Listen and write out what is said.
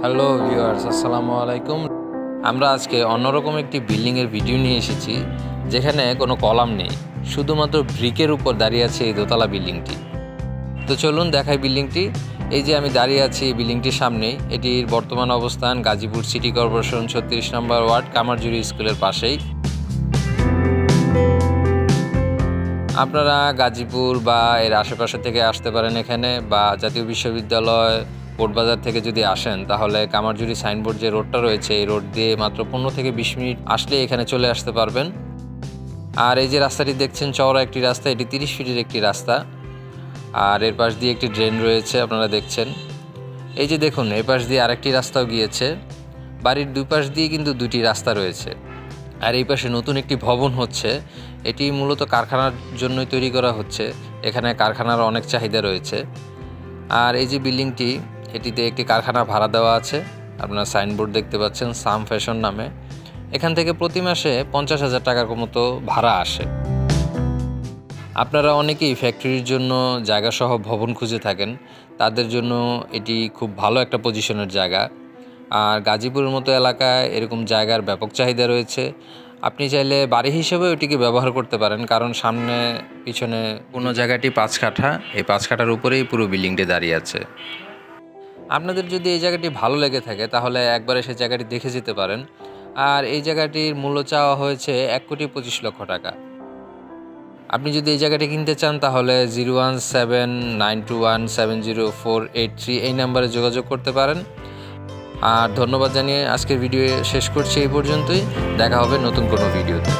Hello viewers, আসসালামু আলাইকুম। আমরা আজকে অন্যরকম একটি বিল্ডিংয়ের ভিডিও নিয়ে এসেছি, যেখানে কোনো কলাম নেই, শুধুমাত্র ব্রিকের উপর দাঁড়িয়ে আছে এই দোতলা বিল্ডিংটি। তো চলুন দেখাই বিল্ডিংটি। এই যে আমি দাঁড়িয়ে আছি এই বিল্ডিংটির সামনেই। এটির বর্তমান অবস্থান গাজীপুর সিটি কর্পোরেশন 36 নম্বর ওয়ার্ড, কামারজুরি স্কুলের পাশেই। আপনারা গাজীপুর বা এর আশেপাশে থেকে আসতে পারেন এখানে, বা জাতীয় বিশ্ববিদ্যালয় কোর্টবাজার থেকে যদি আসেন তাহলে কামারজুরি সাইনবোর্ড যে রোডটা রয়েছে এই রোড দিয়ে মাত্র 15 থেকে 20 মিনিট আসলে এখানে চলে আসতে পারবেন। আর এই যে রাস্তাটি দেখছেন, চওড়া একটি রাস্তা, এটি 30 ফিটের একটি রাস্তা। আর এর পাশ দিয়ে একটি ড্রেন রয়েছে, আপনারা দেখছেন। এই যে দেখুন, এই পাশ দিয়ে আরেকটি রাস্তাও গিয়েছে। বাড়ির দুই পাশ দিয়ে কিন্তু দুটি রাস্তা রয়েছে। আর এই পাশে নতুন একটি ভবন হচ্ছে, এটি মূলত কারখানার জন্যই তৈরি করা হচ্ছে। এখানে কারখানার অনেক চাহিদা রয়েছে। আর এই যে বিল্ডিংটি, এটিতে একটি কারখানা ভাড়া দেওয়া আছে। আপনারা সাইনবোর্ড দেখতে পাচ্ছেন সাম ফ্যাশন নামে। এখান থেকে প্রতি মাসে 50,000 টাকার মতো ভাড়া আসে। আপনারা অনেকেই ফ্যাক্টরির জন্য জায়গাসহ ভবন খুঁজে থাকেন, তাদের জন্য এটি খুব ভালো একটা পজিশনের জায়গা। আর গাজীপুরের মতো এলাকায় এরকম জায়গার ব্যাপক চাহিদা রয়েছে। আপনি চাইলে বাড়ি হিসেবে ওটিকে ব্যবহার করতে পারেন, কারণ সামনে পিছনে কোনো জায়গাটি 5 কাঠা, এই 5 কাঠার উপরেই পুরো বিল্ডিংটি দাঁড়িয়ে আছে। আপনাদের যদি এই জায়গাটি ভালো লেগে থাকে তাহলে একবার এসে জায়গাটি দেখে যেতে পারেন। আর এই জায়গাটির মূল্য চাওয়া হয়েছে 1,25,00,000 টাকা। আপনি যদি এই জায়গাটি কিনতে চান তাহলে 01792170483 এই নাম্বারে যোগাযোগ করতে পারেন। আর ধন্যবাদ জানিয়ে আজকের ভিডিও শেষ করছি এই পর্যন্তই। দেখা হবে নতুন কোনো ভিডিওতে।